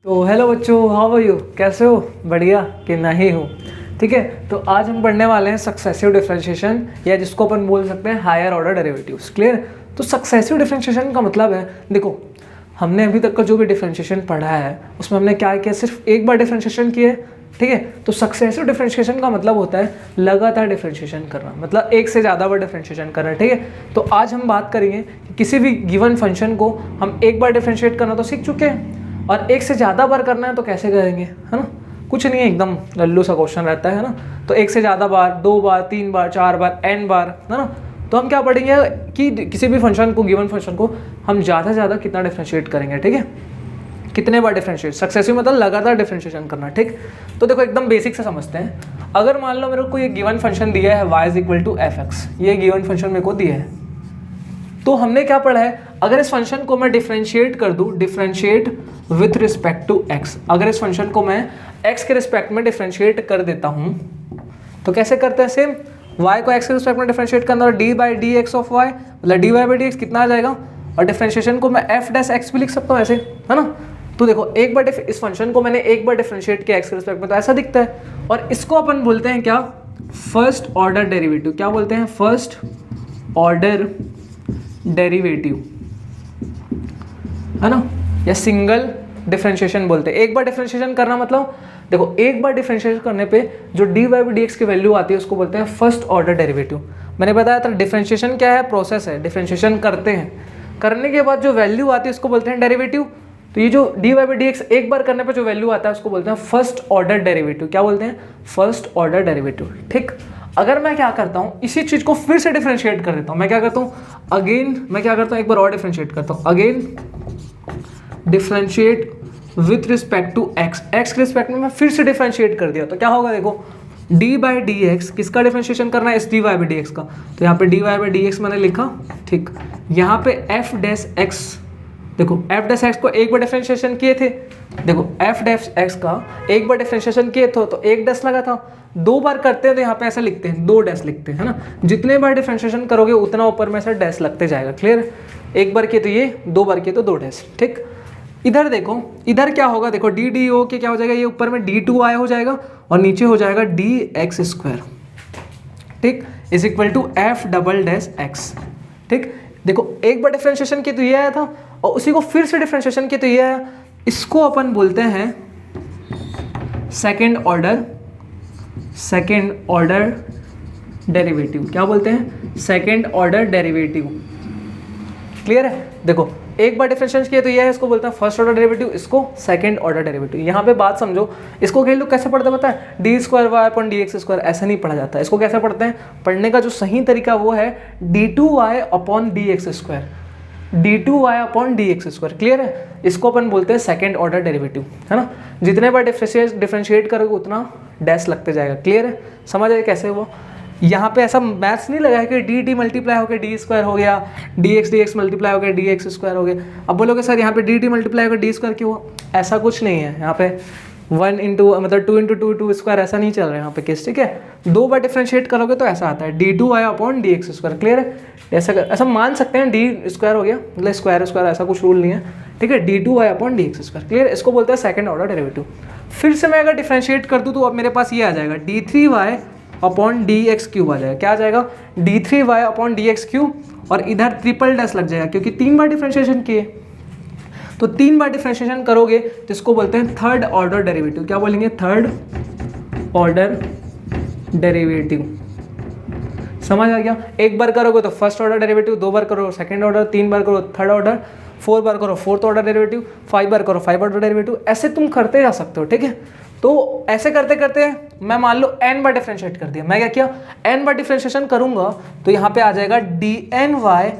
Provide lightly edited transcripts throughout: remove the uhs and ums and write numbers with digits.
तो हेलो बच्चों, how are you? कैसे हो? बढ़िया कि नहीं हो? ठीक है, तो आज हम पढ़ने वाले हैं सक्सेसिव डिफरेंशिएशन, या जिसको अपन बोल सकते हैं हायर ऑर्डर डेरिवेटिव्स। क्लियर? तो सक्सेसिव डिफरेंशिएशन का मतलब है, देखो हमने अभी तक का जो भी डिफरेंशिएशन पढ़ा है उसमें हमने क्या किया, सिर्फ एक बार डिफरेंशिएशन किया है। ठीक है, तो सक्सेसिव डिफरेंशिएशन का मतलब होता है लगातार डिफरेंशिएशन करना, मतलब एक से ज़्यादा बार डिफरेंशिएशन करना। ठीक है, तो आज हम बात करेंगे कि किसी भी गिवन फंक्शन को हम एक बार डिफरेंशिएट करना तो सीख चुके हैं, और एक से ज़्यादा बार करना है तो कैसे करेंगे, है ना? कुछ नहीं है, एकदम लल्लू सा क्वेश्चन रहता है ना। तो एक से ज़्यादा बार, 2 बार, 3 बार, 4 बार, n बार, है ना? तो हम क्या पढ़ेंगे कि किसी भी फंक्शन को, गिवन फंक्शन को हम ज़्यादा से ज़्यादा कितना डिफरेंशिएट करेंगे। ठीक है, कितने बार डिफरेंशिएट, सक्सेसिव मतलब लगातार डिफरेंशिएशन करना। ठीक, तो देखो एकदम बेसिक से समझते हैं। अगर मान लो मेरे को ये गिवन फंक्शन दिया है y = fx, ये गिवन फंक्शन मेरे को दिया है, तो हमने क्या पढ़ा है, अगर इस फंक्शन को मैं डिफरेंशिएट कर दूं, differentiate with respect to x, अगर इस फंक्शन को मैं x के रिस्पेक्ट में डिफरेंशिएट कर देता हूं तो कैसे करते हैं, सेम y को x के रिस्पेक्ट में डिफरेंशिएट करना, d/dx ऑफ y मतलब dy/dx कितना आ जाएगा, और डिफरेंशिएशन को मैं f'(x) भी लिख सकता हूँ ऐसे, है ना? तो देखो एक बार इस फंक्शन को मैंने एक बार डिफरेंशिएट किया x के रिस्पेक्ट में तो ऐसा दिखता है, और इसको अपन बोलते हैं क्या, फर्स्ट ऑर्डर डेरिवेटिव। क्या बोलते हैं? फर्स्ट ऑर्डर डेरिवेटिव, है ना, या सिंगल डिफरेंशिएशन बोलते हैं। एक बार डिफरेंशिएशन करना मतलब देखो, एक बार डिफरेंशिएशन करने पे जो dy/dx की वैल्यू आती है उसको बोलते हैं फर्स्ट ऑर्डर डेरिवेटिव। मैंने बताया था डिफरेंशिएशन क्या है, प्रोसेस है, डिफरेंशिएशन करते हैं, करने के बाद जो वैल्यू आती है उसको बोलते हैं डेरिवेटिव। तो ये जो dy/dx एक बार करने पे जो वैल्यू आता है उसको बोलते हैं फर्स्ट ऑर्डर डेरिवेटिव। क्या बोलते हैं? First order derivative. ठीक, अगर मैं क्या करता हूँ, इसी चीज को फिर से डिफरेंशिएट कर देता हूँ, मैं क्या करता हूँ, अगेन मैं क्या करता हूँ, एक बार और डिफरेंशिएट करता हूँ, again differentiate with respect to x, x के रिस्पेक्ट में मैं फिर से डिफरेंशिएट कर दिया तो क्या होगा, देखो d/dx किसका डिफरेंशिएशन करना है, इस dy/dx का, तो यहाँ पे dy/dx मैंने लिखा। ठीक, यहाँ पे f'(x), देखो f'(x) को एक बार डिफरेंशिएशन किए थे, देखो f'(x) का एक बार डिफरेंशिएशन किए थे तो एक डैश लगा था, 2 बार करते हैं तो यहाँ पे ऐसा लिखते हैं, 2 डैश लिखते हैं, है ना? जितने बार डिफरेंशिएशन करोगे उतना ऊपर में ऐसा डैश लगते जाएगा। क्लियर? एक बार किए तो ये, 2 बार किए तो 2 डैश। ठीक, इधर देखो, इधर क्या होगा, देखो ddO के क्या हो जाएगा, ये ऊपर में d2y हो जाएगा और नीचे हो जाएगा dx²। ठीक, इज इक्वल टू f'(x). ठीक, देखो एक बार डिफरेंशिएशन किया तो ये आया था और उसी को फिर से डिफरेंशिएशन किया तो ये आया, इसको अपन बोलते हैं सेकेंड ऑर्डर डेरिवेटिव। क्या बोलते हैं? Second order derivative. क्लियर है? देखो एक बार डिफरेंशिएशन किया तो ये है, इसको बोलते हैं फर्स्ट ऑर्डर डेरिवेटिव, इसको सेकंड ऑर्डर डेरिवेटिव। यहाँ पे बात समझो, इसको कई लोग कैसे पढ़ते हैं पता है, d²y/dx², ऐसा नहीं पढ़ा जाता है। इसको कैसे पढ़ते हैं, पढ़ने का जो सही तरीका वो है d2y/dx², d2y/dx²। क्लियर है? इसको अपन बोलते हैं सेकंड ऑर्डर डेरिवेटिव, है ना? जितने बार डिफरेंशिएट करोगे उतना डैश लगते जाएगा। क्लियर है? समझ आए कैसे हुआ? यहाँ पे ऐसा मैथ्स नहीं लगा है कि dt मल्टीप्लाई होकर d² हो गया, dx मल्टीप्लाई होकर dx² हो गया। अब बोलोगे सर यहाँ पे dt मल्टीप्लाई होकर d² क्यों हुआ? ऐसा कुछ नहीं है, यहाँ पे 1 इंटू मतलब 2 इंटू 2² ऐसा नहीं चल रहा है यहाँ पे केस। ठीक है, 2 बार डिफरेंशिएट करोगे तो ऐसा आता है d2y/dx²। क्लियर है? ऐसा मान सकते हैं d² हो गया, मतलब स्क्वायर ऐसा कुछ रूल नहीं है। ठीक है, d2y/dx²। क्लियर? इसको बोलते हैं सेकंड ऑर्डर डेरिवेटिव। फिर से मैं अगर डिफरेंशिएट कर दूँ तो अब मेरे पास ये आ जाएगा d3y/dx³ आ जाएगा। क्या आ जाएगा? d3y/dx³ और इधर ट्रिपल डैश लग जाएगा क्योंकि 3 बार डिफरेंशिएशन किए, तो 3 बार डिफरेंशिएशन करोगे तो इसको बोलते हैं थर्ड ऑर्डर डेरिवेटिव। क्या बोलेंगे? Third order derivative. समझ आ गया? एक बार करोगे तो फर्स्ट ऑर्डर डेरिवेटिव, 2 बार करो सेकंड ऑर्डर, 3 बार करो थर्ड ऑर्डर, 4 बार करो फोर्थ ऑर्डर डेरिवेटिव, 5 बार करो 5 ऑर्डर डेरिवेटिव, ऐसे तुम करते जा सकते हो। ठीक है, तो ऐसे करते करते मैं मान लो n बार डिफरेंशिएट कर दिया, मैं क्या किया, n बार डिफरेंशिएशन करूंगा तो यहाँ पे आ जाएगा dny/dx⁴n,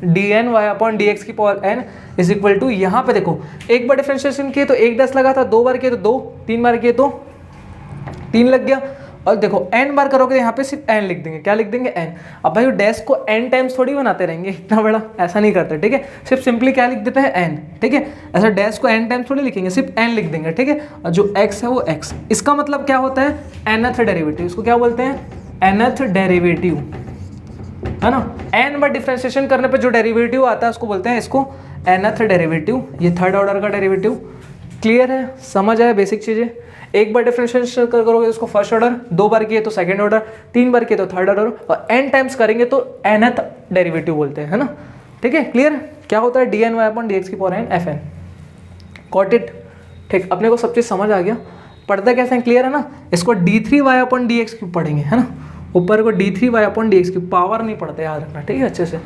dny/dx⁴n is equal to, यहाँ पे देखो एक बार डिफरेंशिएशन किए तो एक डैश लगा था, 2 बार किए तो 2, 3 बार किए तो 3 लग गया, और देखो n बार करोगे यहाँ पे सिर्फ n लिख देंगे। क्या लिख देंगे? n। अब भाई डैश को n टाइम्स थोड़ी बनाते रहेंगे, इतना बड़ा ऐसा नहीं करते। ठीक है, सिर्फ सिंपली क्या लिख देते हैं? n। ठीक है, ऐसा डैश को n टाइम्स थोड़ी लिखेंगे, सिर्फ n लिख देंगे। ठीक है, और जो x है वो x, इसका मतलब क्या होता है? nth derivative. इसको क्या बोलते हैं? nth डेरिवेटिव, है ना? n बार डिफरेंशिएशन करने पे जो डेरिवेटिव आता है उसको बोलते हैं, इसको nth डेरिवेटिव, ये थर्ड ऑर्डर का डेरिवेटिव। क्लियर है, समझ आया बेसिक चीज़ें। एक बार डिफरेंशिएशन करोगे उसको फर्स्ट ऑर्डर, 2 बार किए तो सेकंड ऑर्डर, 3 बार किए तो थर्ड ऑर्डर, और n टाइम्स करेंगे तो nth डेरिवेटिव बोलते हैं, है ना। ठीक है, क्लियर। क्या होता है dny/dx की power n fn। Got it. ठीक, अपने को सब चीज़ समझ आ गया। पढ़ते कैसे हैं, क्लियर है ना। इसको d3y/dx क्यूब पढ़ेंगे, है ना। ऊपर को d3y/dx क्यूब, पावर नहीं पढ़ते, याद रखना, ठीक है अच्छे से।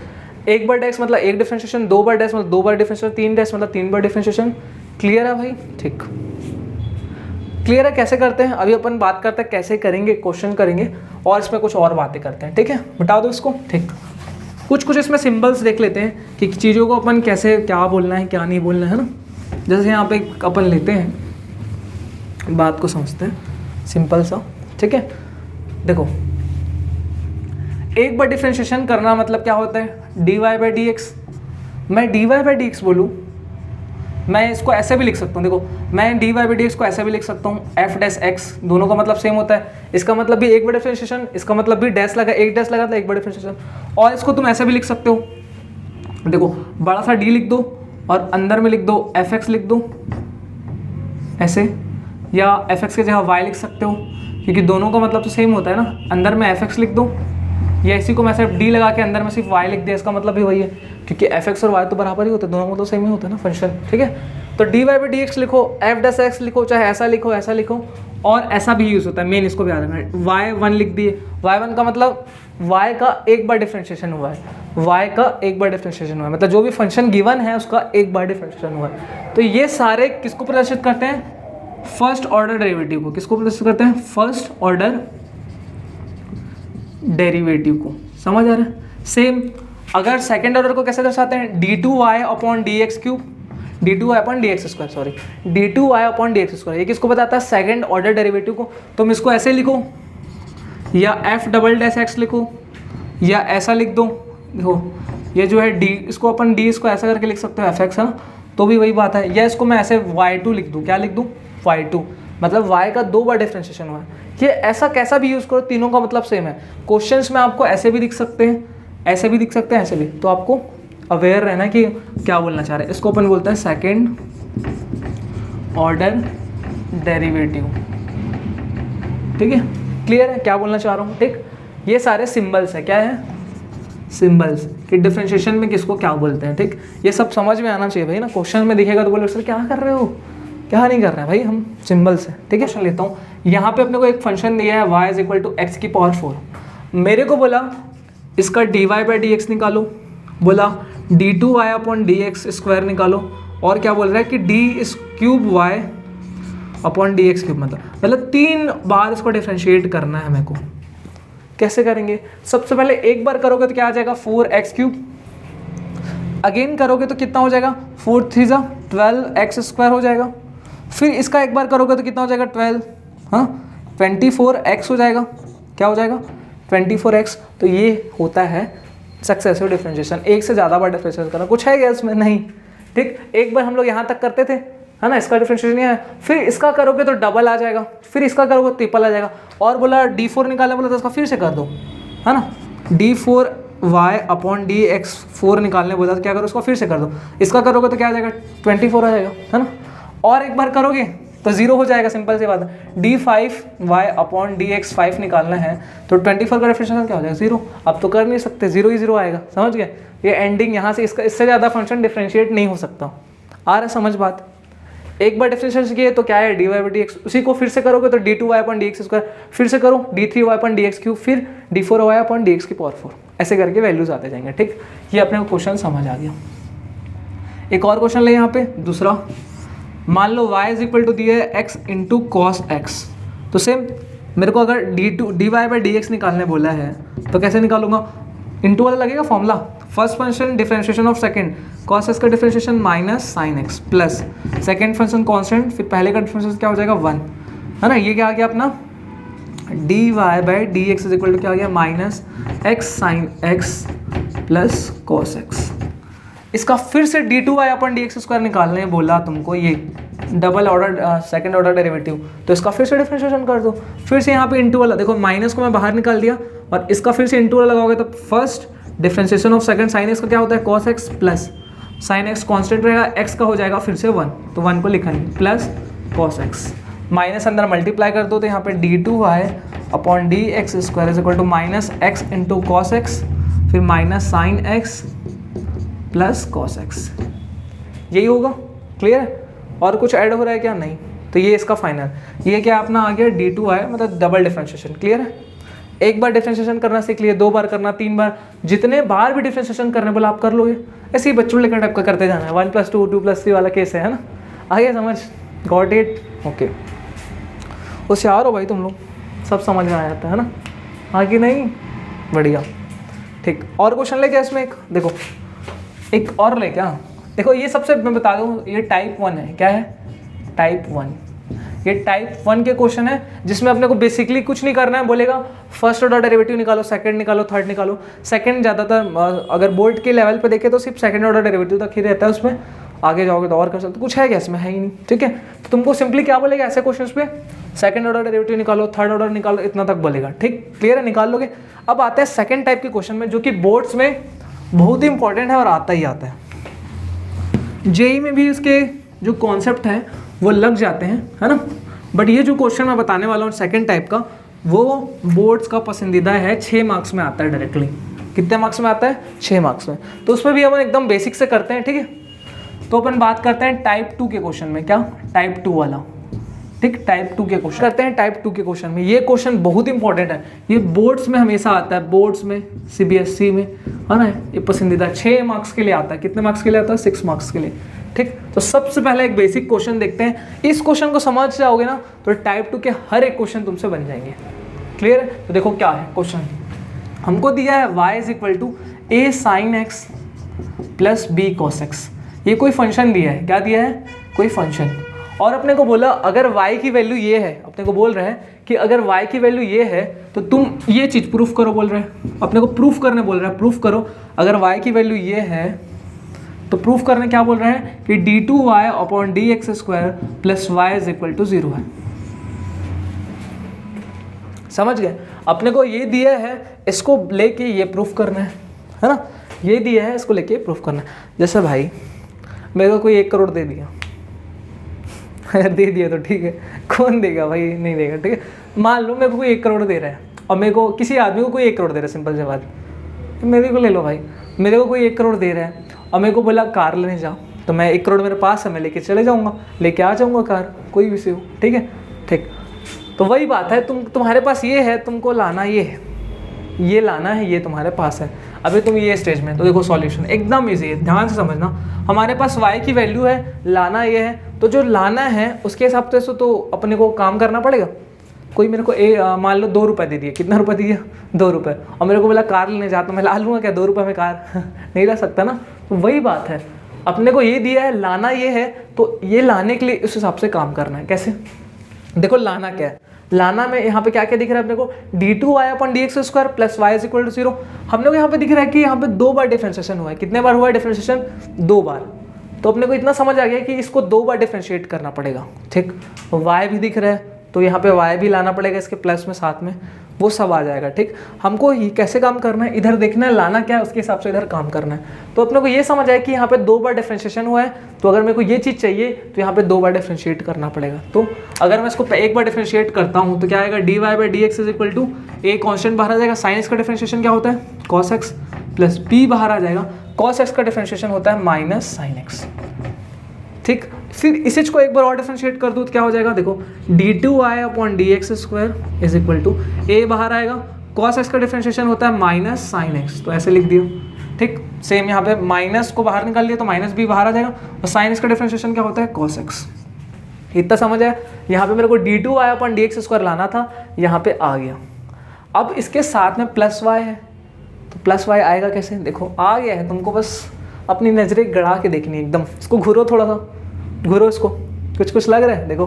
एक बार डैश मतलब एक डिफरेंशिएशन, 2 बार डैश मतलब 2 बार डिफरेंशिएशन, 3 डैश मतलब 3 बार डिफरेंशिएशन। क्लियर है भाई, ठीक। क्लियर है कैसे करते हैं। अभी अपन बात करते हैं कैसे करेंगे, क्वेश्चन करेंगे और इसमें कुछ और बातें करते हैं, ठीक है। बता दो इसको, ठीक। कुछ इसमें सिंबल्स देख लेते हैं कि चीज़ों को अपन कैसे, क्या बोलना है क्या नहीं बोलना है ना। जैसे यहाँ पे अपन लेते हैं, बात को समझते हैं सिंपल सा, ठीक है। देखो, एक बार डिफरेंशिएशन करना मतलब क्या होता है, dy/dx। मैं dy/dx बोलूँ, मैं इसको ऐसे भी लिख सकता हूँ। देखो, मैं dy/dx को ऐसे भी लिख सकता हूँ f'(x), दोनों का मतलब सेम होता है। इसका मतलब भी एक बार डिफरेंशिएशन, इसका मतलब भी डैश लगा, एक डैश लगा था, एक बार डिफरेंशिएशन। और इसको तुम ऐसे भी लिख सकते हो, देखो बड़ा सा d लिख दो और अंदर में लिख दो fx लिख दो ऐसे, या fx की जगह y लिख सकते हो, क्योंकि दोनों का मतलब तो सेम होता है ना। अंदर में fx लिख दो, या इसी को मैं सिर्फ d लगा के अंदर में सिर्फ y लिख दिया, इसका मतलब भी वही है, क्योंकि fx और y तो बराबर ही होते हैं, दोनों को तो सेम ही होता है ना फंक्शन, ठीक है। तो dy/dx लिखो, f'(x) लिखो, चाहे ऐसा लिखो ऐसा लिखो, और ऐसा भी यूज़ होता है, मेन इसको भी याद रखना। y1 लिख दिए, y1 का मतलब y का एक बार डिफरेंशिएशन हुआ है, y का एक बार डिफरेंशिएशन हुआ है, मतलब जो भी फंक्शन गिवन है उसका एक बार डिफरेंशिएशन हुआ है। तो ये सारे किसको प्रदर्शित करते हैं, फर्स्ट ऑर्डर डेरिवेटिव को। किसको प्रदर्शित करते हैं, फर्स्ट ऑर्डर डेरिवेटिव को। समझ आ रहा है। सेम अगर सेकेंड ऑर्डर को कैसे दर्शाते हैं, d2y/dx cube, d2y/dx², sorry d2y/dx²। ये किसको बताता है, सेकेंड ऑर्डर डेरिवेटिव को। तुम इसको ऐसे लिखो, या f'(x) लिखो, या ऐसा लिख दो। देखो ये जो है d, इसको अपन d इसको ऐसा करके लिख सकते हो fx, है ना, तो भी वही बात है। या इसको मैं ऐसे y2 लिख दूँ, क्या लिख दूँ, y2, मतलब y का 2 बार डिफरेंशिएशन हुआ है। ये ऐसा कैसा भी यूज़ करो, तीनों का मतलब सेम है। क्वेश्चंस में आपको ऐसे भी दिख सकते हैं, ऐसे भी दिख सकते हैं, ऐसे भी, तो आपको अवेयर रहना कि क्या बोलना चाह रहे हैं। इसको अपन बोलते हैं सेकेंड ऑर्डर डेरिवेटिव, ठीक है। क्लियर है क्या बोलना चाह रहा हूँ, ठीक। ये सारे सिंबल्स है, क्या है, सिंबल्स, कि डिफरेंशिएशन में किसको क्या बोलते हैं, ठीक। ये सब समझ में आना चाहिए भाई ना। क्वेश्चन में दिखेगा तो बोलो सर क्या कर रहे हो, क्या नहीं कर रहे हैं भाई, हम सिंबल्स हैं, ठीक है। क्वेश्चन लेता हूँ, यहाँ पे अपने को एक फंक्शन दिया है y=x⁴। मेरे को बोला इसका dy/dx निकालो, बोला d2y/dx² निकालो, और क्या बोल रहा है कि d3y/dx3, मतलब 3 बार इसको डिफ्रेंशिएट करना है मेरे को। कैसे करेंगे, सबसे पहले एक बार करोगे तो क्या आ जाएगा, 4x3। अगेन करोगे तो कितना हो जाएगा, 4 3 12x² हो जाएगा। फिर इसका एक बार करोगे तो कितना हो जाएगा, 12, हाँ 24x हो जाएगा। क्या हो जाएगा, 24x। तो ये होता है सक्सेसिव डिफरेंशिएशन, एक से ज़्यादा बार डिफरेंशिएशन करना। कुछ है क्या इसमें, नहीं, ठीक। एक बार हम लोग यहाँ तक करते थे, है ना, इसका डिफरेंशिएशन है। फिर इसका करोगे तो डबल आ जाएगा, फिर इसका करोगे तो ट्रिपल आ जाएगा। और बोला d4 निकालना, बोला तो इसका फिर से कर दो, है ना, d4y/dx4 निकालने बोला तो क्या करो, उसको फिर से कर दो। इसका करोगे तो क्या आ जाएगा, 24 आ जाएगा, है ना। और एक बार करोगे तो 0 हो जाएगा, सिंपल सी बात है। d5y/dx5 निकालना है तो 24 का डिफरेंशिएशन क्या हो जाएगा, 0। अब तो कर नहीं सकते, 0 ही 0 आएगा, समझ गए। ये एंडिंग यहाँ से, इससे ज़्यादा फंक्शन डिफरेंशिएट नहीं हो सकता। आ रहा समझ बात। एक बार डिफरेंशिएशन किए तो क्या है, dy/dx, उसी को फिर से करोगे तो d2y/dx², फिर से करो d3y/dx3, फिर d4y/dx⁴, ऐसे करके वैल्यूज आते जाएंगे, ठीक। ये अपने को क्वेश्चन समझ आ गया। एक और क्वेश्चन ले यहाँ पे दूसरा, मान लो y दिया है x × cos x। तो सेम मेरे को अगर dy/dx निकालने बोला है तो कैसे निकालूंगा, इंटू वाला लगेगा formula, first function differentiation of second cos x का differentiation minus sin x plus second function constant, फिर पहले का डिफरेंशिएशन क्या हो जाएगा, 1, है ना। ये क्या आ गया अपना, dy/dx क्या आ गया, minus x sin x plus cos x। इसका फिर से d2y/dx² निकालने बोला तुमको, ये double order second order derivative, तो इसका फिर से डिफरेंशिएशन कर दो। फिर से यहाँ पे इंटू वाला, देखो माइनस को मैं बाहर निकाल दिया, और इसका फिर से इंटू वाला लगाओगे तो first differentiation of second sin x का क्या होता है, cos x plus sine x constant रहेगा, एक्स का हो जाएगा फिर से 1, तो 1 को लिखा नहीं, प्लस कॉस एक्स, माइनस अंदर मल्टीप्लाई कर दो तो यहाँ पे d2y upon D x square is equal to minus X into cos X, फिर minus sine X plus cos X, यही होगा। क्लियर है? और कुछ ऐड हो रहा है क्या? नहीं। तो ये इसका फाइनल, ये क्या अपना आ गया d2y, मतलब डबल डिफरेंशिएशन। क्लियर है? एक बार डिफरेंशिएशन करना सीख लिए, 2 बार करना, 3 बार, जितने बार भी डिफरेंशिएशन करने बोला आप कर लोगे। ऐसे ही बच्चों लेकर टाइप का करते जाना है, 1 + 2 2 + 3 वाला केस है ना। आगे समझ? Got it? ओके, होशियार हो भाई तुम लोग, सब समझ में आ जाता है ना। आगे नहीं, बढ़िया, ठीक। और क्वेश्चन ले क्या इसमें? एक देखो, एक और ले क्या, देखो ये सबसे मैं बता दूं, ये टाइप 1 है। क्या है? टाइप 1। ये टाइप 1 के क्वेश्चन है जिसमें अपने को बेसिकली कुछ नहीं करना है। बोलेगा फर्स्ट ऑर्डर डेरिवेटिव निकालो, सेकंड निकालो, थर्ड निकालो। सेकंड ज़्यादातर अगर बोर्ड के लेवल पे देखे तो सिर्फ सेकंड ऑर्डर डेरिवेटिव तक ही रहता है, उसमें आगे जाओगे तो और कर सकते। कुछ है क्या इसमें? है ही नहीं। ठीक है, तो तुमको सिंपली क्या बोलेगा ऐसे क्वेश्चन पे, सेकंड ऑर्डर डेरिवेटिव निकालो, थर्ड ऑर्डर निकालो, इतना तक बोलेगा। ठीक, क्लियर है? निकाल लोगे। अब आते हैं सेकंड टाइप के क्वेश्चन में, जो कि बोर्ड्स में बहुत ही इंपॉर्टेंट है और आता ही आता है। जेई में भी उसके जो कॉन्सेप्ट हैं वो लग जाते हैं, है ना। बट ये जो क्वेश्चन मैं बताने वाला हूँ सेकंड टाइप का, वो बोर्ड्स का पसंदीदा है, 6 मार्क्स में आता है डायरेक्टली। कितने मार्क्स में आता है? 6 मार्क्स में। तो उसमें भी अपन एकदम बेसिक से करते हैं। ठीक है, तो अपन बात करते हैं टाइप 2 के क्वेश्चन में। क्या? टाइप 2 वाला। ठीक, टाइप 2 के क्वेश्चन करते हैं। टाइप 2 के क्वेश्चन में ये क्वेश्चन बहुत इंपॉर्टेंट है, ये बोर्ड्स में हमेशा आता है, बोर्ड्स में, सीबीएसई में, है ना। ये पसंदीदा 6 मार्क्स के लिए आता है। कितने मार्क्स के लिए आता है? 6 मार्क्स के लिए। ठीक, तो सबसे पहले एक बेसिक क्वेश्चन देखते हैं। इस क्वेश्चन को समझ जाओगे ना तो टाइप 2 के हर एक क्वेश्चन तुमसे बन जाएंगे। क्लियर है? तो देखो क्या है क्वेश्चन, हमको दिया है y = a sin x plus b cos x। ये कोई फंक्शन दिया है। क्या दिया है? कोई फंक्शन। और अपने को बोला अगर y की वैल्यू ये है, अपने को बोल रहे हैं कि अगर y की वैल्यू ये है तो तुम ये चीज़ प्रूफ करो, बोल रहे हैं अपने को प्रूफ करने बोल रहा है। प्रूफ करो, अगर y की वैल्यू ये है तो प्रूफ करने क्या बोल रहे हैं कि d2y upon dx² plus y = 0 है। समझ गए? अपने को ये दिया है, इसको लेके ये प्रूफ करना है ना। ये दिया है, इसको लेके प्रूफ करना है। जैसे भाई मेरे को कोई 1 करोड़ दे दिया दे दिया तो ठीक है, कौन देगा भाई? नहीं देगा। ठीक है, मान लो मेरे को कोई 1 करोड़ दे रहा है और मेरे को किसी आदमी को कोई 1 करोड़ दे रहा है, सिंपल सी बात, मेरे को ले लो भाई। मेरे को कोई 1 करोड़ दे रहा है और मेरे को बोला कार लेने जाओ, तो मैं 1 करोड़ मेरे पास है, मैं लेके चले जाऊँगा, लेके आ जाऊँगा कार, कोई भी से हो। ठीक है, ठीक। तो वही बात है, तुम्हारे पास ये है, तुमको लाना ये है, ये लाना है, ये तुम्हारे पास है। अभी तुम ये स्टेज में, तो देखो सॉल्यूशन एकदम इजी है, ध्यान से समझना। हमारे पास y की वैल्यू है, लाना ये है, तो जो लाना है उसके हिसाब से तो अपने को काम करना पड़ेगा। कोई मेरे को मान लो 2 रुपये दे दिए, कितना रुपये दिया? 2 रुपये, और मेरे को बोला कार लेने जा, तो मैं ला लूँगा क्या 2 रुपये में कार? नहीं ला सकता ना। तो वही बात है, अपने को ये दिया है, लाना ये है, तो ये लाने के लिए उस हिसाब से काम करना है। कैसे? देखो लाना क्या है, लाना में यहाँ पे क्या क्या दिख रहा है अपने को, d2y upon dx² plus y = 0। हम लोग यहाँ पे दिख रहा है कि यहाँ पे 2 बार डिफरेंशिएशन हुआ है। कितने बार हुआ है डिफरेंशिएशन? 2 बार। तो अपने को इतना समझ आ गया कि इसको 2 बार डिफरेंशिएट करना पड़ेगा। ठीक, y भी दिख रहा है तो यहाँ पे y भी लाना पड़ेगा इसके प्लस में, साथ में वो सब आ जाएगा। ठीक, हमको ये कैसे काम करना है, इधर देखना है लाना क्या है, उसके हिसाब से इधर काम करना है। तो अपने को ये समझ आया कि यहाँ पे 2 बार डिफरेंशिएशन हुआ है, तो अगर मेरे को ये चीज़ चाहिए तो यहाँ पे 2 बार डिफरेंशिएट करना पड़ेगा। तो अगर मैं इसको 1 बार डिफरेंशिएट करता हूँ तो क्या आएगा, dy/dx = a कॉन्स्टेंट बाहर आ जाएगा, साइन एक्स का डिफरेंशिएशन क्या होता है, cos x, प्लस b बाहर आ जाएगा, cos x का डिफरेंशिएशन होता है माइनस साइन एक्स। ठीक, फिर इस चीज को एक बार और डिफरेंशिएट कर दूँ तो क्या हो जाएगा, देखो d2y अपॉन dx² = a बाहर आएगा, cos x का डिफरेंशिएशन होता है माइनस साइन एक्स, तो ऐसे लिख दियो। ठीक, सेम यहाँ पे माइनस को बाहर निकाल लिया तो माइनस b बाहर आ जाएगा, और साइन एक्स का डिफरेंशिएशन क्या होता है, cos x। इतना समझ आया? यहाँ पे मेरे को d2y अपॉन dx² लाना था, यहाँ पे आ गया। अब इसके साथ में प्लस y है, तो प्लस y आएगा कैसे, देखो आ गया है, तुमको बस अपनी नजरें गड़ा के देखनी है एकदम। इसको घूरो, थोड़ा सा घूरो, इसको कुछ लग रहा है। देखो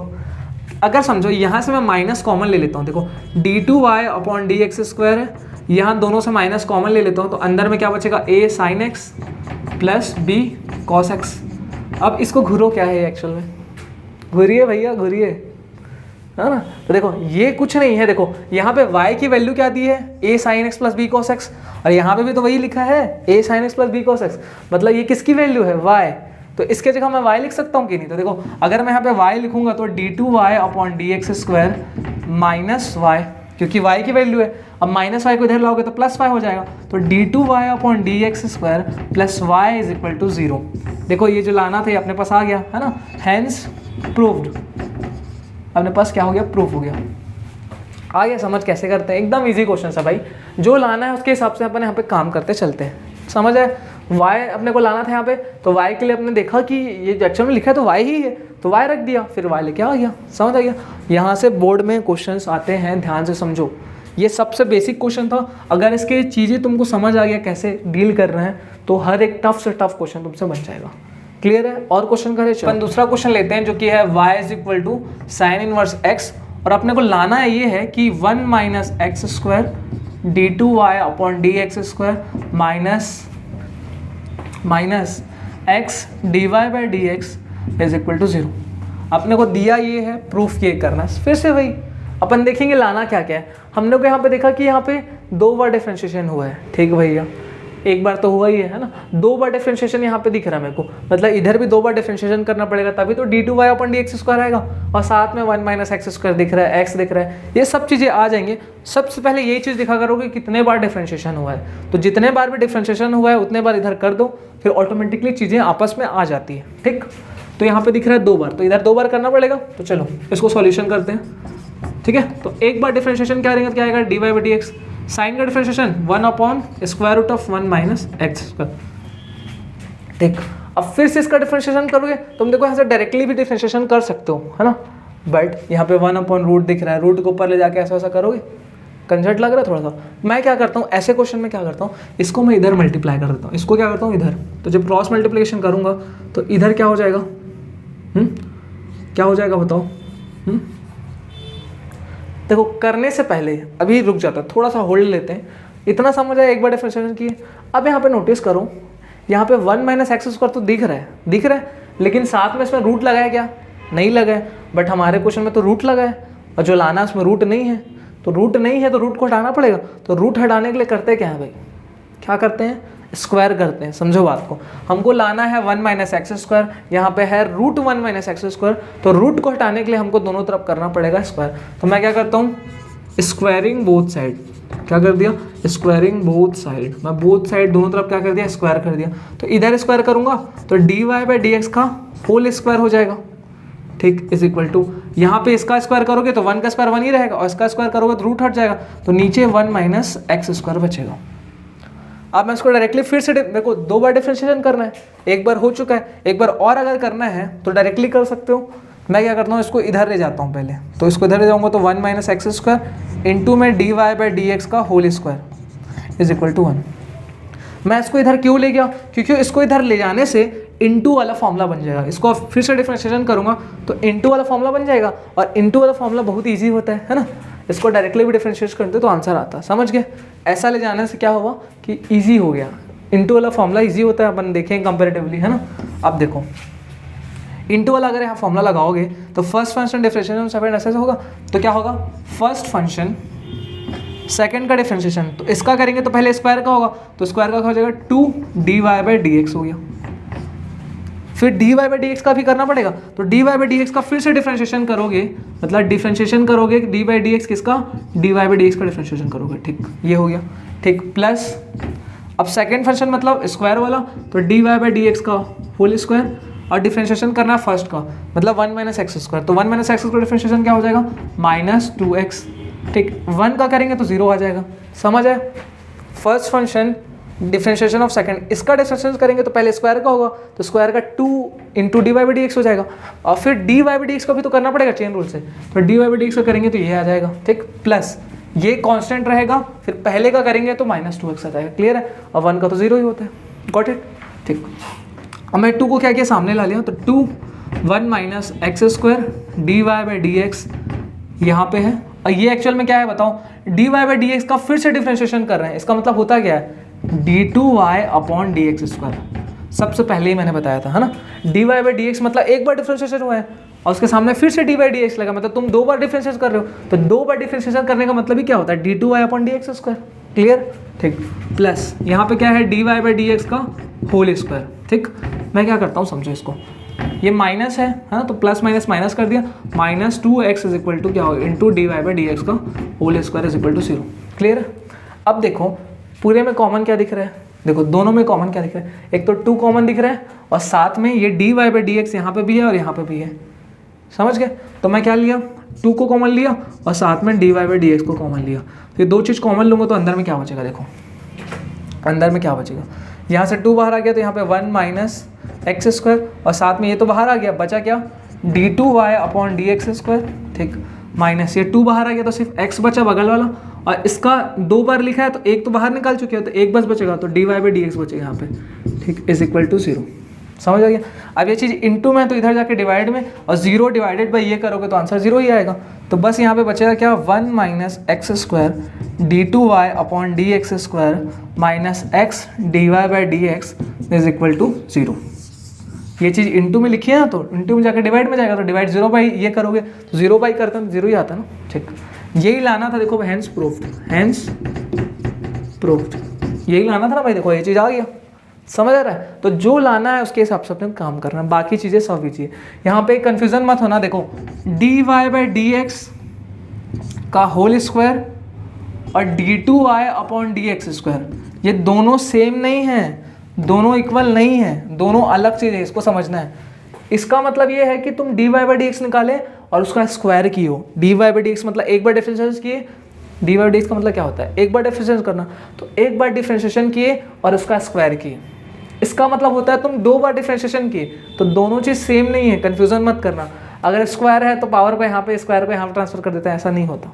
अगर समझो यहाँ से मैं माइनस कॉमन ले लेता हूँ, देखो d2y अपॉन dx² है, यहाँ दोनों से माइनस कॉमन ले लेता हूँ, तो अंदर में क्या बचेगा, a sin x plus b cos x। अब इसको घूरो, क्या है एक्चुअल में, घूरिए भैया घूरिए, है ना। तो देखो ये कुछ नहीं है, देखो यहाँ पे y की वैल्यू क्या दी है, a sin x plus b cos x, और यहाँ पे भी तो वही लिखा है a sin x plus b cos x, मतलब ये किसकी वैल्यू है, y। तो इसके जगह मैं y लिख सकता हूँ कि नहीं। तो देखो अगर मैं यहाँ पे y लिखूंगा तो d2y upon dx square minus y, क्योंकि y की वैल्यू है। अब माइनस वाई को इधर लाओगे तो प्लस वाई हो जाएगा, तो d2y upon dx square plus y is equal to 0। देखो ये जो लाना था ये अपने पास आ गया है ना, हैंस प्रूव्ड, अपने पास क्या हो गया, प्रूफ हो गया। आ गया समझ कैसे करते हैं, एकदम इजी क्वेश्चन है भाई, जो लाना है उसके हिसाब से अपन यहाँ पे काम करते चलते हैं। समझ है, y अपने को लाना था यहाँ पे, तो y के लिए अपने देखा कि ये एक्चुअल में लिखा है तो y ही है, तो y रख दिया, फिर y लेके आ गया। समझ आ गया। यहाँ से बोर्ड में क्वेश्चंस आते हैं, ध्यान से समझो, ये सबसे बेसिक क्वेश्चन था। अगर इसके चीज़ें तुमको समझ आ गया कैसे डील कर रहे हैं, तो हर एक टफ से टफ क्वेश्चन तुमसे बन जाएगा। क्लियर है। और क्वेश्चन करें, अपन दूसरा क्वेश्चन लेते हैं जो कि है y is equal to sine inverse x, और अपने को लाना है ये है कि 1 minus x square d2y upon D x square minus x d Y by D x is equal to 0। अपने को दिया ये है, प्रूफ ये करना है। फिर से वही अपन देखेंगे लाना क्या क्या है। हमने को यहाँ पे देखा कि यहाँ पे 2 बार डिफरेंशिएशन हुआ है, ठीक भैया, एक बार तो हुआ ही है ना, 2 बार डिफरेंशिएशन यहाँ पे दिख रहा है मेरे को, मतलब इधर भी 2 बार डिफरेंशिएशन करना पड़ेगा, तभी तो d2y अपन dx स्क्वायर आएगा, और साथ में 1 माइनस एक्स स्क्वायर दिख रहा है, x दिख रहा है, ये सब चीज़ें आ जाएंगे। सबसे पहले यही चीज़ दिखा करोगे कितने बार डिफरेंशिएशन हुआ है, तो जितने बार भी डिफरेंशिएशन हुआ है उतने बार इधर कर दो, फिर ऑटोमेटिकली चीज़ें आपस में आ जाती है। ठीक, तो यहाँ पे दिख रहा है 2 बार, तो इधर 2 बार करना पड़ेगा। तो चलो इसको सॉल्यूशन करते हैं। ठीक है, तो एक बार डिफरेंशिएशन क्या रहेगा, क्या आएगा, dy by D X, sine का differentiation 1 upon square root of 1 minus x square. ठीक, अब फिर से इसका डिफरेंशिएशन करोगे, तुम देखो यहाँ से डायरेक्टली भी डिफरेंशिएशन कर सकते हो, है ना, बट यहाँ पे 1 अपॉन रूट दिख रहा है, रूट को ऊपर ले जाके ऐसा वैसा करोगे, कंजर्ट लग रहा है थोड़ा सा। मैं क्या करता हूँ ऐसे क्वेश्चन में, क्या करता हूँ, इसको मैं इधर मल्टीप्लाई कर देता हूँ, इसको क्या करता हूँ इधर, तो जब क्रॉस मल्टीप्लिकेशन करूँगा तो इधर क्या हो जाएगा, क्या हो जाएगा बताओ। देखो करने से पहले अभी रुक जाता है, थोड़ा सा होल्ड लेते हैं, इतना समझ आया, एक बार डिफरेंशिएशन किए। अब यहाँ पे नोटिस करो, यहाँ पे 1 माइनस एक्स स्क्वायर तो दिख रहा है, लेकिन साथ में इसमें रूट लगा है क्या, नहीं लगा है, बट हमारे क्वेश्चन में तो रूट लगा है, और जो लाना है उसमें रूट नहीं है, तो रूट नहीं है तो रूट को हटाना पड़ेगा। तो रूट हटाने के लिए करते क्या है भाई, क्या करते हैं, स्क्वायर करते हैं। समझो बात को, हमको लाना है 1 माइनस एक्स स्क्वायर, यहाँ पे है रूट 1 माइनस एक्स स्क्वायर, तो रूट को हटाने के लिए हमको दोनों तरफ करना पड़ेगा स्क्वायर। तो मैं क्या करता हूँ, स्क्वायरिंग बोथ साइड, क्या कर दिया, स्क्वायरिंग बोथ साइड, मैं बोथ साइड दोनों तरफ क्या कर दिया, स्क्वायर कर दिया। तो इधर स्क्वायर करूँगा तो dy बाई डी एक्स का होल स्क्वायर हो जाएगा। ठीक, इज इक्वल टू, यहाँ पे इसका स्क्वायर करोगे तो 1 का स्क्वायर 1 ही रहेगा, और इसका स्क्वायर करोगे तो रूट हट जाएगा, तो नीचे 1 माइनस एक्स स्क्वायर बचेगा। अब मैं इसको डायरेक्टली फिर से, मेरे को 2 बार डिफरेंशिएशन करना है, एक बार हो चुका है, एक बार और अगर करना है तो डायरेक्टली कर सकते हो। मैं क्या करता हूँ, इसको इधर ले जाता हूँ पहले, तो इसको इधर ले जाऊँगा तो 1 माइनस एक्स स्क्वायर इंटू में dy बाई डी एक्स का whole square is equal to 1। मैं इसको इधर क्यों ले गया, क्योंकि इसको इधर ले जाने से इंटू वाला फॉर्मूला बन जाएगा। इसको फिर से डिफरेंशिएशन करूँगा तो इंटू वाला फॉर्मूला बन जाएगा, और इंटू वाला फॉर्मूला बहुत ईजी होता है ना, इसको डायरेक्टली भी डिफरेंशिएट करते तो आंसर आता। समझ गए, ऐसा ले जाने से क्या हुआ कि ईजी हो गया, इंटू वाला फॉर्मूला ईजी होता है, अपन देखें कंपेरेटिवली, है ना। अब देखो इंटू वाला अगर यहाँ फॉर्मूला लगाओगे तो फर्स्ट फंक्शन डिफरेंशिएशन सेकंड ऐसे होगा, तो क्या होगा, फर्स्ट फंक्शन सेकंड का डिफरेंशिएशन, तो इसका करेंगे तो पहले स्क्वायर का होगा, तो स्क्वायर का हो जाएगा 2 dy बाई डी एक्स हो गया। फिर dy बाई डी एक्स का भी करना पड़ेगा, तो dy बाई डी एक्स का फिर से डिफरेंशिएशन करोगे, मतलब डिफरेंशिएशन करोगे dy बाई डी एक्स किसका, dy बाई डी एक्स का डिफरेंशिएशन करोगे। ठीक, ये हो गया। ठीक, प्लस अब सेकंड फंक्शन मतलब स्क्वायर वाला, तो dy बाई डी एक्स का होल स्क्वायर, और डिफरेंशिएशन करना है फर्स्ट का, मतलब 1 माइनस एक्स स्क्वायर, तो 1 माइनस एक्स स्क्वायर डिफरेंशिएशन क्या हो जाएगा, माइनस 2x। ठीक, 1 का करेंगे तो 0 आ जाएगा। समझ है, first function differentiation of second, इसका डिफरेंशिएशन करेंगे तो पहले स्क्वायर का होगा, तो स्क्वायर का 2 into D Y by D x हो जाएगा, और फिर d Y by D x का भी तो करना पड़ेगा चेन रूल से, तो d Y by D x का करेंगे तो ये आ जाएगा। ठीक, प्लस ये कांस्टेंट रहेगा, फिर पहले का करेंगे तो माइनस 2x आ जाएगा। क्लियर है, और 1 का तो 0 ही होता है। Got it. ठीक, अब मैं 2 को क्या किया, सामने ला लिया, तो 2 1 minus x square d Y by D x यहाँ पे है, और ये एक्चुअल में क्या है बताओ, d Y by D x का फिर से डिफरेंशिएशन कर रहे हैं, इसका मतलब होता क्या है, d2y upon D x square. सबसे पहले ही मैंने बताया था, है ना, dy बाई डी एक्स मतलब एक बार डिफरेंशिएशन हुआ है, और उसके सामने फिर से डी बाई डी एक्स लगा, मतलब तुम 2 बार डिफरेंशिएट कर रहे हो, तो 2 बार डिफरेंशिएशन करने का मतलब ही क्या होता है, d two y upon D x square. Clear, ठीक। प्लस यहाँ पे क्या है, d Y by D x का होल स्क्वायर। ठीक, मैं क्या करता हूँ समझो इसको, ये माइनस है ना, तो प्लस माइनस माइनस कर दिया, minus 2x is equal to क्या होगा, into D Y by D x का whole square is equal to 0। Clear. अब देखो पूरे में कॉमन क्या दिख रहा है, देखो दोनों में कॉमन क्या दिख रहा है, एक तो 2 कॉमन दिख रहा है और साथ में ये d Y by D x यहाँ पे भी है और यहाँ पे भी है, समझ गए। तो मैं क्या लिया, 2 को कॉमन लिया और साथ में d Y by D x को कॉमन लिया, तो ये 2 चीज़ कॉमन लूँगा तो अंदर में क्या बचेगा, देखो अंदर में क्या बचेगा, यहाँ से 2 बाहर आ गया तो यहाँ पे 1 माइनस एक्स स्क्वायर और साथ में ये तो बाहर आ गया, बचा क्या, d two y upon D x square. ठीक, माइनस ये 2 बाहर आ गया तो सिर्फ x बचा बगल वाला, और इसका 2 बार लिखा है तो 1 तो बाहर निकाल चुके हो तो 1 बस बचेगा, तो d Y by D x बचेगा यहाँ पे। ठीक, इज इक्वल टू 0। समझ आ गया। अब ये चीज़ इंटू में तो इधर जाके डिवाइड में, और 0 डिवाइडेड बाई ये करोगे तो आंसर 0 ही आएगा। तो बस यहाँ पे बचेगा क्या, 1 minus x square d two y upon D x square minus x d Y by D x is equal to 0। ये चीज़ इंटू में लिखी है ना, तो इंटू में जाकर डिवाइड में जाएगा, तो डिवाइड 0 बाई ये करोगे तो 0 बाई करते हैं तो 0 ही आता है ना। ठीक, यही लाना था, देखो हैंस प्रूफ्ड, हैंस प्रूफ्ड, यही लाना था ना भाई, देखो ये चीज़ आ गया, समझ आ रहा है। तो जो लाना है उसके हिसाब से अपने काम करना, बाकी चीज़ें सब कीजिए। यहाँ पे कंफ्यूजन मत होना, देखो d Y by D x का होल स्क्वायर और d two y upon D x square, ये दोनों सेम नहीं है, दोनों इक्वल नहीं है, दोनों अलग चीज़ है, इसको समझना है। इसका मतलब ये है कि तुम d Y by D x निकाले और उसका स्क्वायर की हो, d Y by D x मतलब एक बार डिफरेंशिएशन किए, डी वाई डी एक्स का मतलब क्या होता है, एक बार डिफरेंशिएशन करना, तो एक बार डिफरेंशिएशन किए और उसका स्क्वायर किए। इसका मतलब होता है तुम 2 बार डिफरेंशिएशन किए, तो दोनों चीज़ सेम नहीं है, कन्फ्यूजन मत करना। अगर स्क्वायर है तो पावर को यहाँ पे, स्क्वायर को यहाँ पे ट्रांसफर कर देते हैं, ऐसा नहीं होता।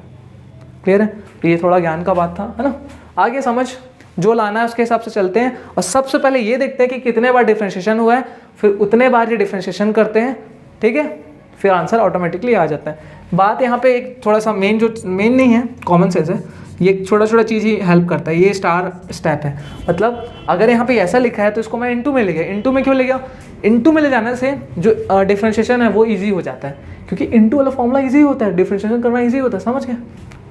क्लियर है, ये थोड़ा ज्ञान का बात था, है ना। आगे समझ, जो लाना है उसके हिसाब से चलते हैं, और सबसे पहले ये देखते हैं कि कितने बार डिफरेंशिएशन हुआ है, फिर उतने बार ये डिफरेंशिएशन करते हैं। ठीक है, फिर आंसर ऑटोमेटिकली आ जाता है। बात यहाँ पे एक थोड़ा सा मेन, जो मेन नहीं है, कॉमन सेंस है, ये छोटा छोटा चीज़ ही हेल्प करता है। ये स्टार स्टेप है, मतलब अगर यहाँ पे ऐसा लिखा है तो इसको मैं इनटू में ले गया। इनटू में क्यों ले गया, इनटू में ले जाने से जो डिफरेंशिएशन है वो ईजी हो जाता है, क्योंकि इनटू वाला फॉर्मूला ईजी होता है, डिफरेंशिएशन करना ईजी होता है, समझ गए।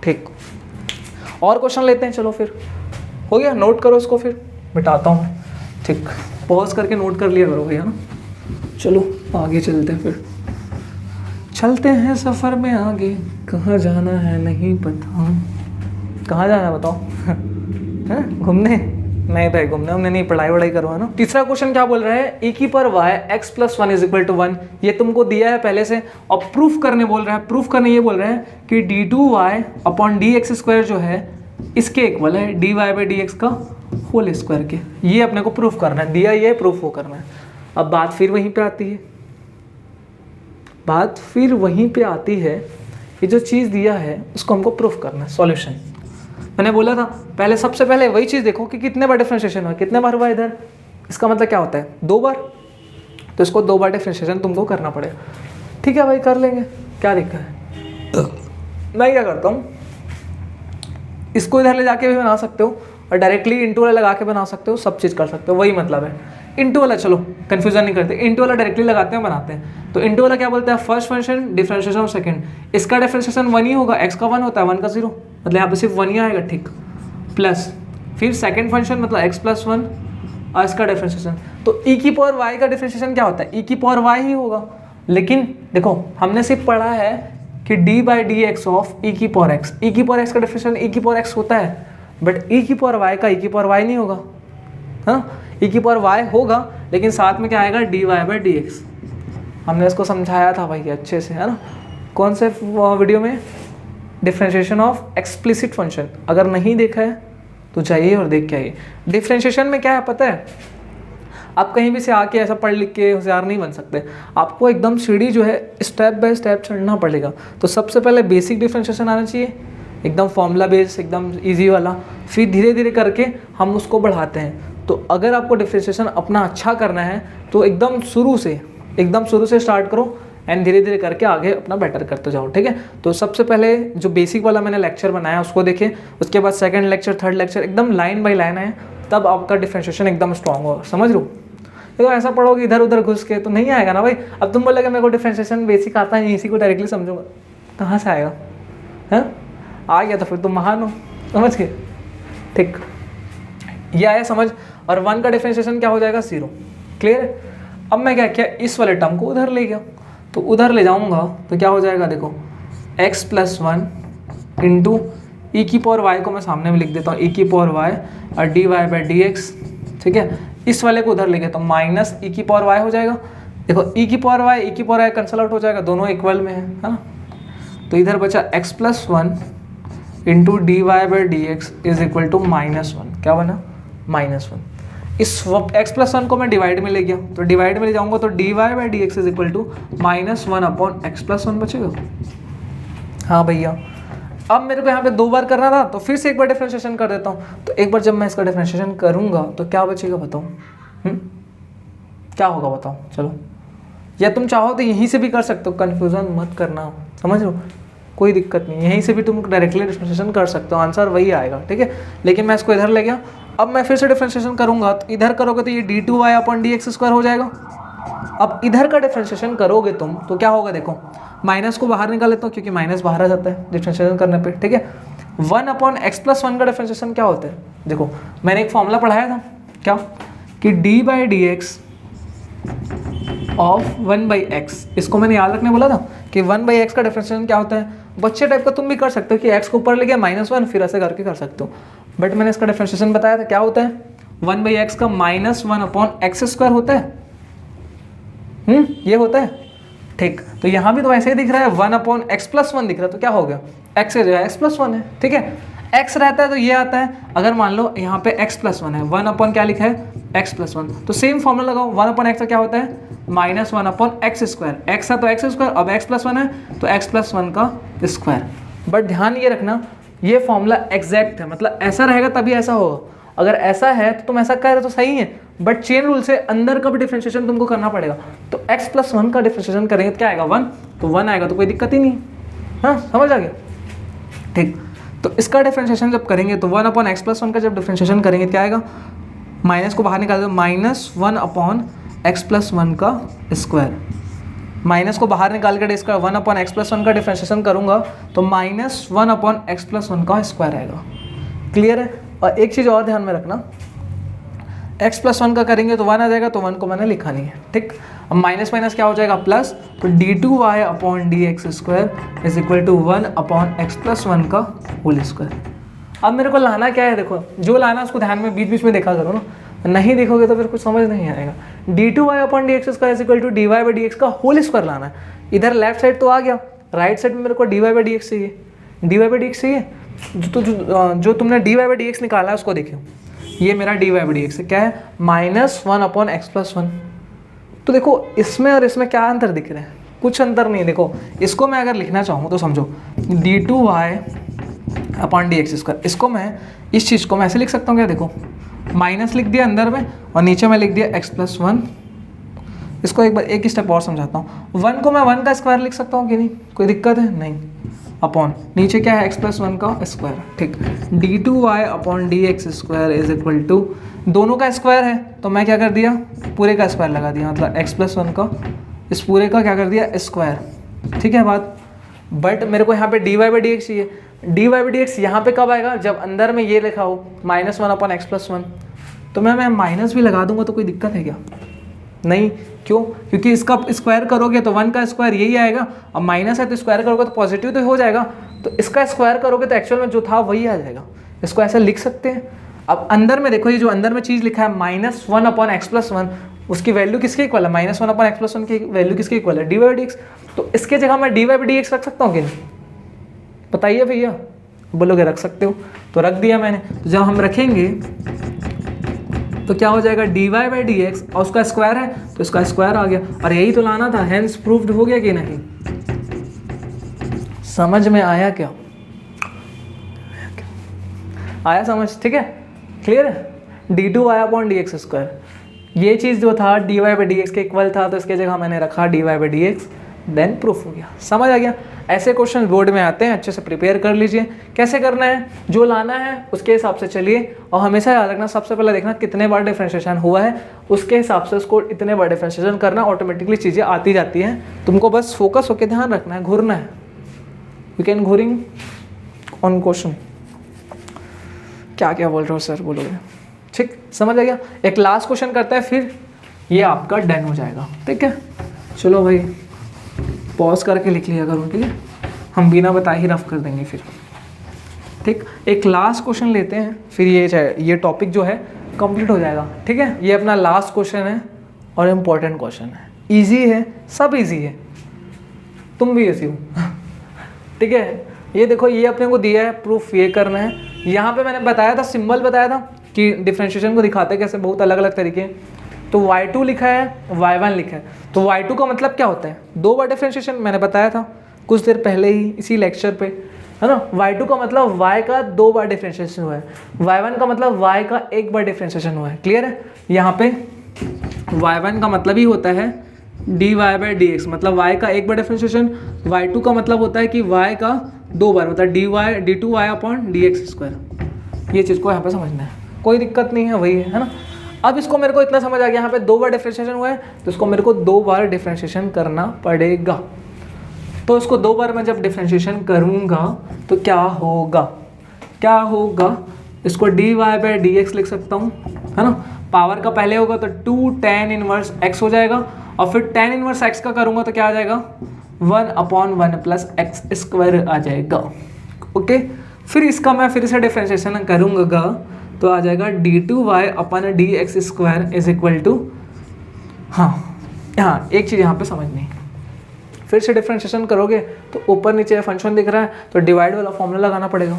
ठीक, और क्वेश्चन लेते हैं, चलो फिर हो गया, नोट करो इसको, फिर मिटाता हूँ मैं। ठीक, पॉज करके नोट कर लिया करो भैया ना। चलो आगे चलते हैं, फिर चलते हैं सफ़र में आगे, कहाँ जाना है नहीं पता। कहाँ जाना है बताओ हैं, घूमने? नहीं भाई, घूमने हमने नहीं, पढ़ाई वढ़ाई करो, है ना। तीसरा क्वेश्चन क्या बोल रहा है, ए की पर y x plus 1 is equal to 1, ये तुमको दिया है पहले से, और प्रूफ करने बोल रहा है। प्रूफ करने ये बोल रहा है कि d two y upon D x square जो है इसके इक्वल है d Y by D x का होल स्क्वायर के। ये अपने को प्रूफ करना है, दिया ये प्रूफ वो करना है। अब बात फिर वहीं पे आती है, बात फिर वहीं पे आती है, ये जो चीज़ दिया है उसको हमको प्रूफ करना है। सॉल्यूशन मैंने बोला था पहले, सबसे पहले वही चीज़ देखो कि कितने बार डिफरेंशिएशन हुआ, कितने बार हुआ इधर, इसका मतलब क्या होता है 2 बार, तो इसको 2 बार डिफरेंशिएशन तुमको करना पड़ेगा। ठीक है भाई, कर लेंगे, क्या दिक्कत है। मैं क्या करता हूँ, इसको इधर ले जाके भी बना सकते हो और डायरेक्टली इंटू वाला लगा के बना सकते हो, सब चीज़ कर सकते हो, वही मतलब है। इंटू वाला चलो कंफ्यूजन नहीं करते, इंटू वाला डायरेक्टली लगाते हैं, बनाते हैं। तो इंटू वाला क्या बोलता है, first function differentiation of second, इसका डिफरेंशिएशन 1 ही होगा, x का 1 होता है, 1 का 0, मतलब यहाँ पे सिर्फ 1 ही आएगा। ठीक, प्लस फिर सेकंड फंक्शन मतलब x प्लस 1 और इसका डिफरेंशिएशन, तो e की पावर y का डिफरेंशिएशन क्या होता है, e की पावर y ही होगा। लेकिन देखो हमने सिर्फ पढ़ा है कि d by D x of e की पावर x, e की पावर x का डिफरेंशिएशन e की पावर x होता है, बट e की पावर y का e की पावर y नहीं होगा। हाँ, e की पावर y होगा, लेकिन साथ में क्या आएगा, d Y by D x. हमने इसको समझाया था भाई अच्छे से, है ना, कौन से वीडियो में, डिफरेंशिएशन ऑफ एक्सप्लिसिट फंक्शन। अगर नहीं देखा है तो जाइए और देख के आइए। डिफरेंशिएशन में क्या है पता है, आप कहीं भी से आके ऐसा पढ़ लिख के होशियार नहीं बन सकते, आपको एकदम सीढ़ी जो है स्टेप बाय स्टेप चढ़ना पड़ेगा। तो सबसे पहले बेसिक डिफरेंशिएशन आना चाहिए, एकदम फॉर्मूला बेस, एकदम इजी वाला, फिर धीरे धीरे करके हम उसको बढ़ाते हैं। तो अगर आपको डिफरेंशिएशन अपना अच्छा करना है तो एकदम शुरू से स्टार्ट करो एंड धीरे धीरे करके आगे अपना बेटर करते जाओ। ठीक है, तो सबसे पहले जो बेसिक वाला मैंने लेक्चर बनाया उसको देखें, उसके बाद सेकंड लेक्चर, थर्ड लेक्चर, एकदम लाइन बाय लाइन है, तब आपका डिफरेंशिएशन एकदम स्ट्रांग होगा। समझ लो, तो ऐसा पढ़ोगे इधर उधर घुस के तो नहीं आएगा ना भाई। अब तुम बोलोगे मेरे को डिफरेंशिएशन बेसिक आता है, इसी को डायरेक्टली समझूंगा, कहाँ से आएगा? है आ गया तो फिर तुम महान हो, समझ गए? ठीक, ये आया समझ। और 1 का डिफरेंशिएशन क्या हो जाएगा? 0। क्लियर है? अब मैं क्या किया, इस वाले टर्म को उधर ले गया, तो उधर ले जाऊंगा तो क्या हो जाएगा देखो, x + 1 इंटू ई की पावर y को मैं सामने में लिख देता हूँ, ई की पावर y और dy/dx। ठीक है, इस वाले को उधर ले गया तो माइनस ई की पावर y हो जाएगा। देखो ई की पावर y, ई की पावर y कैंसल आउट हो जाएगा, दोनों इक्वल में है ना। तो इधर बचा x + 1 into dy/dx is equal to -1। क्या बना? -1। इस x + 1 को मैं डिवाइड में ले गया, तो डिवाइड में ले जाऊंगा तो dy/dx is equal to -1/x + 1 बचेगा। हाँ भैया, अब मेरे को यहाँ पे 2 बार करना था तो फिर से एक बार डिफरेंशिएशन कर देता हूँ। तो एक बार जब मैं इसका डिफरेंशिएशन करूँगा तो क्या बचेगा बताओ? क्या होगा बताओ? चलो, या तुम चाहो तो यहीं से भी कर सकते हो, कन्फ्यूज़न मत करना, समझ लो, कोई दिक्कत नहीं, यहीं से भी तुम डायरेक्टली डिफरेंशिएशन कर सकते हो, आंसर वही आएगा। ठीक है, लेकिन मैं इसको इधर ले गया, अब मैं फिर से डिफरेंशिएशन करूँगा तो इधर करोगे तो ये d2y/dx² हो जाएगा। अब इधर का डिफरेंशिएशन करोगे तुम तो क्या होगा देखो, माइनस को बाहर निकाल लेता हूँ क्योंकि माइनस बाहर आ जाता है डिफरेंशिएशन करने पे। ठीक है, 1/x + 1 का डिफरेंशिएशन क्या होता है? देखो मैंने एक फॉर्मूला पढ़ाया था, क्या कि d/dx ऑफ 1/x, इसको मैंने याद रखने बोला था कि 1/x का डिफरेंशिएशन क्या होता है। बच्चे टाइप का तुम भी कर सकते हो कि x को ऊपर ले गया -1 फिर ऐसे करके कर सकते हो, बट मैंने इसका डिफरेंशिएशन बताया था क्या होता है, 1/x का -1/x² होता है। ये होता है। ठीक, तो यहाँ भी तो ऐसे ही दिख रहा है 1/x + 1 दिख रहा है, तो क्या हो गया, x की जगह x + 1 है। ठीक है, x रहता है तो ये आता है, अगर मान लो यहाँ पे x + 1 है, 1 क्या लिखा है, x + 1, तो सेम फॉर्मूला लगाओ, 1/x का क्या होता है, -1/x², x है तो x², अब x + 1 है तो x + 1 का स्क्वायर। बट ध्यान ये रखना, ये फॉर्मूला एग्जैक्ट है, मतलब ऐसा रहेगा तभी ऐसा होगा, अगर ऐसा है तो तुम ऐसा कर रहे तो सही है, बट चेन रूल से अंदर का भी डिफरेंशिएशन तुमको करना पड़ेगा। तो x + 1 का डिफरेंशिएशन करेंगे तो क्या आएगा, 1, तो 1 आएगा तो कोई दिक्कत ही नहीं। हाँ, समझ आ गया? ठीक, तो इसका डिफरेंशिएशन जब करेंगे तो 1/x + 1 का जब डिफरेंशिएशन करेंगे क्या आएगा, माइनस को बाहर निकाल दो, -1/x + 1 का स्क्वायर, माइनस को बाहर निकाल कर इसका 1/x + 1 का डिफरेंशिएशन करूंगा तो -1/x + 1 का स्क्वायर आएगा। क्लियर है? और एक चीज़ और ध्यान में रखना, x + 1 का करेंगे तो 1 आ जाएगा, तो 1 को मैंने लिखा नहीं है। ठीक, अब माइनस माइनस क्या हो जाएगा, प्लस, तो d2y/dx² is equal to 1/x + 1 का होल स्क्वायर। अब मेरे को लाना क्या है, देखो जो लाना उसको ध्यान में बीच बीच में देखा करो ना, नहीं देखोगे तो फिर कुछ समझ नहीं आएगा। d2y/dx² is equal to dy/dx का होल स्क्वायर लाना है। इधर लेफ्ट साइड तो आ गया, राइट साइड में मेरे को dy/dx चाहिए, dy/dx चाहिए। जो तुमने dy/dx निकाला है उसको देखो, ये मेरा dy/dx है, क्या है, -1/x + 1। तो देखो इसमें और इसमें क्या अंतर दिख रहे हैं, कुछ अंतर नहीं है। देखो इसको मैं अगर लिखना चाहूँ तो समझो d2y/dx², इसको मैं, इस चीज़ को मैं ऐसे लिख सकता हूँ क्या, देखो माइनस लिख दिया अंदर में और नीचे में लिख दिया x + 1। इसको एक बार एक स्टेप और समझाता हूँ, 1 को मैं 1 का स्क्वायर लिख सकता हूँ कि नहीं, कोई दिक्कत है नहीं, अपॉन नीचे क्या है x + 1 का स्क्वायर। ठीक, d2y/dx² इज इक्वल टू, दोनों का स्क्वायर है तो मैं क्या कर दिया, पूरे का स्क्वायर लगा दिया, मतलब x + 1 का इस पूरे का क्या कर दिया, स्क्वायर। ठीक है बात, बट मेरे को यहाँ पे dy/dx चाहिए। dy/dx यहाँ पे कब आएगा, जब अंदर में ये लिखा हो -1/x + 1। तो मैं माइनस भी लगा दूंगा तो कोई दिक्कत है क्या, नहीं, क्यों, क्योंकि इसका स्क्वायर करोगे तो 1 का स्क्वायर यही आएगा, अब माइनस है तो स्क्वायर करोगे तो पॉजिटिव तो हो जाएगा, तो इसका स्क्वायर करोगे तो एक्चुअल में जो था वही आ जाएगा। इसको ऐसे लिख सकते हैं। अब अंदर में देखो, ये जो अंदर में चीज़ लिखा है -1/x + 1, उसकी वैल्यू किसके इक्वल है, -1/x + 1 की वैल्यू किसके इक्वल है, dy/dx। तो इसके जगह मैं dy/dx रख सकता हूँ कि नहीं, बताइए भैया, बोलोगे रख सकते हो, तो रख दिया मैंने। तो जब हम रखेंगे तो क्या हो जाएगा, dy/dx, और उसका स्क्वायर है तो इसका स्क्वायर आ गया, और यही तो लाना था, हेंस प्रूव्ड हो गया कि नहीं, समझ में आया क्या, आया समझ? ठीक है, क्लियर है। d2y/dx², ये चीज़ जो था dy/dx के इक्वल था तो इसके जगह मैंने रखा dy/dx, देन प्रूफ हो गया। समझ आ गया? ऐसे क्वेश्चन बोर्ड में आते हैं, अच्छे से प्रिपेयर कर लीजिए। कैसे करना है, जो लाना है उसके हिसाब से चलिए, और हमेशा याद रखना सबसे पहले देखना कितने बार डिफरेंशिएशन हुआ है, उसके हिसाब से उसको इतने बार डिफरेंशिएशन करना, ऑटोमेटिकली चीज़ें आती जाती हैं। तुमको बस फोकस होकर ध्यान रखना है, घूरना है। यू कैन घूरिंग ऑन क्वेश्चन। क्या क्या बोल रहे हो सर, बोलोगे? ठीक, समझ आ गया? एक लास्ट क्वेश्चन करता है, फिर ये आपका डन हो जाएगा। ठीक है, चलो भाई पॉज करके लिख लिया करो, ठीक है? हम बिना बताए ही रफ कर देंगे फिर। ठीक, एक लास्ट क्वेश्चन लेते हैं, फिर ये टॉपिक जो है कंप्लीट हो जाएगा। ठीक है, ये अपना लास्ट क्वेश्चन है और इम्पोर्टेंट क्वेश्चन है, इजी है, सब इजी है, तुम भी ऐसी हो। ठीक है, ये देखो, ये अपने को दिया है प्रूफ, ये करना है। यहाँ पे मैंने बताया था, सिंबल बताया था कि डिफरेंशिएशन को दिखाते कैसे, बहुत अलग अलग तरीके हैं। तो y2 लिखा है, y1 लिखा है, तो y2 का मतलब क्या होता है? 2 बार डिफरेंशिएशन, मैंने बताया था कुछ देर पहले ही इसी लेक्चर पे, है ना? y2 का मतलब y का 2 बार डिफरेंशिएशन हुआ है, y1 का मतलब y का 1 बार डिफरेंशिएशन हुआ है। क्लियर है? यहाँ पे y1 का मतलब ही होता है dy/dx, मतलब y का 1 बार डिफरेंशिएशन। y2 का मतलब होता है कि y का 2 बार, मतलब d2y/dx²। ये चीज़ को यहाँ पे समझना है, कोई दिक्कत नहीं है, वही है ना? अब इसको मेरे को इतना समझ आ गया, यहाँ पे 2 बार डिफरेंशिएशन हुआ है, तो इसको मेरे को 2 बार डिफरेंशिएशन करना पड़ेगा। तो इसको 2 बार मैं जब डिफरेंशिएशन करूँगा तो क्या होगा? क्या होगा? इसको dy/dx लिख सकता हूँ, है ना? पावर का पहले होगा तो 2 tan इनवर्स x हो जाएगा, और फिर tan इनवर्स x का करूँगा तो क्या आ जाएगा? 1/1 + x² आ जाएगा। ओके, फिर इसका मैं फिर से डिफरेंशिएशन करूँगा तो आ जाएगा d2y/dx² इज इक्वल टू, हाँ एक चीज़ यहाँ पे समझनी, फिर से डिफरेंशिएशन करोगे तो ऊपर नीचे फंक्शन दिख रहा है तो डिवाइड वाला फॉर्मूला लगाना पड़ेगा,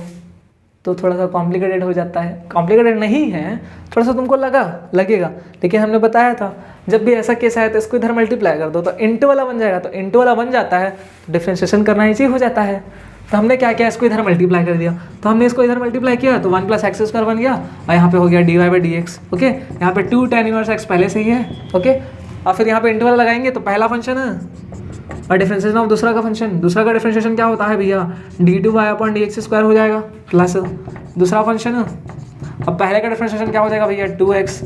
तो थोड़ा सा कॉम्प्लिकेटेड हो जाता है। कॉम्प्लिकेटेड नहीं है, थोड़ा सा तुमको लगेगा, लेकिन हमने बताया था जब भी ऐसा केस आया तो इसको इधर मल्टीप्लाई कर दो तो इंटू वाला बन जाएगा, तो इंटू वाला बन जाता है, डिफरेंशिएशन करना ईजी हो जाता है। तो हमने क्या किया, इसको इधर मल्टीप्लाई कर दिया, तो हमने इसको इधर मल्टीप्लाई किया तो 1 + x² बन गया, और यहाँ पे हो गया dy/dx। ओके, यहाँ पे 2 tan इनवर्स x पहले से ही है। ओके, और फिर यहाँ पे इंटरवल लगाएंगे तो पहला फंक्शन है, और डिफरेंशिएशन ऑफ दूसरा का फंक्शन, दूसरा का डिफरेंशिएशन क्या होता है भैया? d2y/dx² हो जाएगा, प्लस दूसरा फंक्शन, अब पहले का डिफरेंशिएशन क्या हो जाएगा भैया? 2x,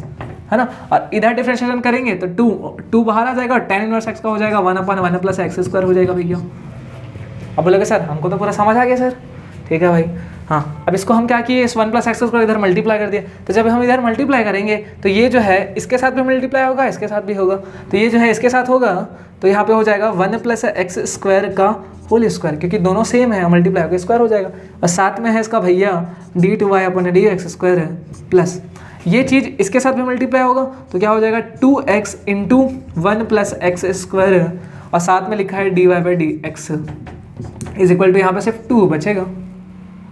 है ना? और इधर डिफरेंशिएशन करेंगे तो 2 बाहर आ जाएगा, और tan इनवर्स x का हो जाएगा 1/1 + x² हो जाएगा भैया। अब बोलोगे सर हमको तो पूरा समझ आ गया सर। ठीक है भाई, हाँ, अब इसको हम क्या किए, इस 1 + x² इधर मल्टीप्लाई कर दिए, तो जब हम इधर मल्टीप्लाई करेंगे तो ये जो है इसके साथ भी मल्टीप्लाई होगा, इसके साथ भी होगा, तो ये जो है इसके साथ होगा तो यहाँ पे हो जाएगा 1 + x² का होल स्क्वायर, क्योंकि दोनों सेम है, मल्टीप्लाई होकर स्क्वायर हो जाएगा, और साथ में है इसका भैया d2y/dx² प्लस ये चीज़ इसके साथ भी मल्टीप्लाई होगा तो क्या हो जाएगा 2x × 1 + x², और साथ में लिखा है dy/dx इज इक्वल टू, यहाँ पे सिर्फ 2 बचेगा।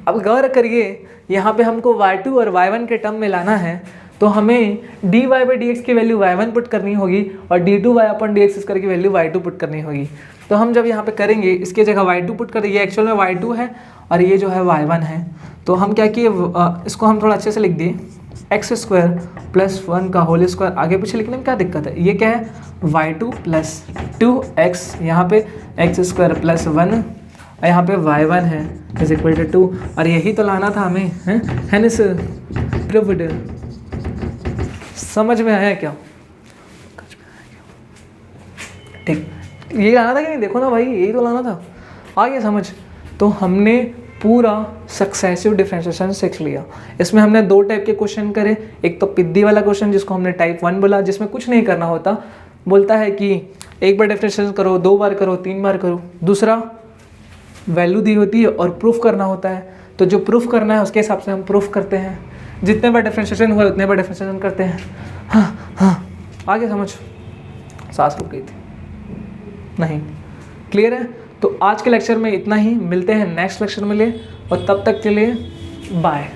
अब गौर करिए, यहाँ पे हमको y2 और y1 के टर्म में लाना है, तो हमें dy/dx की वैल्यू y1 पुट करनी होगी और d2y/dx² की वैल्यू y2 पुट करनी होगी। तो हम जब यहाँ पे करेंगे, इसके जगह y2 पुट करें, ये एक्चुअल में y2 है और ये जो है y1 है, तो हम क्या किए, इसको हम थोड़ा अच्छे से लिख दिए, x² + 1 का होल स्क्वायर। आगे पीछे लिखने में क्या दिक्कत है? ये क्या है, y2 + 2x, यहाँ पे x² + 1, यहाँ पे y1 है इज इक्वल टू 2, और यही तो लाना था हमें, है ना सर? प्रूव्ड। समझ में आया क्या? ठीक, ये लाना था कि नहीं? देखो ना भाई, यही तो लाना था, आ गया समझ? तो हमने पूरा सक्सेसिव डिफरेंशिएशन सीख लिया। इसमें हमने 2 टाइप के क्वेश्चन करे, एक तो पिद्दी वाला क्वेश्चन जिसको हमने टाइप 1 बोला, जिसमें कुछ नहीं करना होता, बोलता है कि 1 बार डिफरेंशिएशन करो, 2 बार करो, 3 बार करो। दूसरा वैल्यू दी होती है और प्रूफ करना होता है, तो जो प्रूफ करना है उसके हिसाब से हम प्रूफ करते हैं, जितने बार डिफरेंशिएशन हुआ उतने बार डिफरेंशिएशन करते हैं। हाँ, आगे समझ? सांस रुक गई थी, नहीं क्लियर है? तो आज के लेक्चर में इतना ही, मिलते हैं नेक्स्ट लेक्चर में, और तब तक के लिए बाय।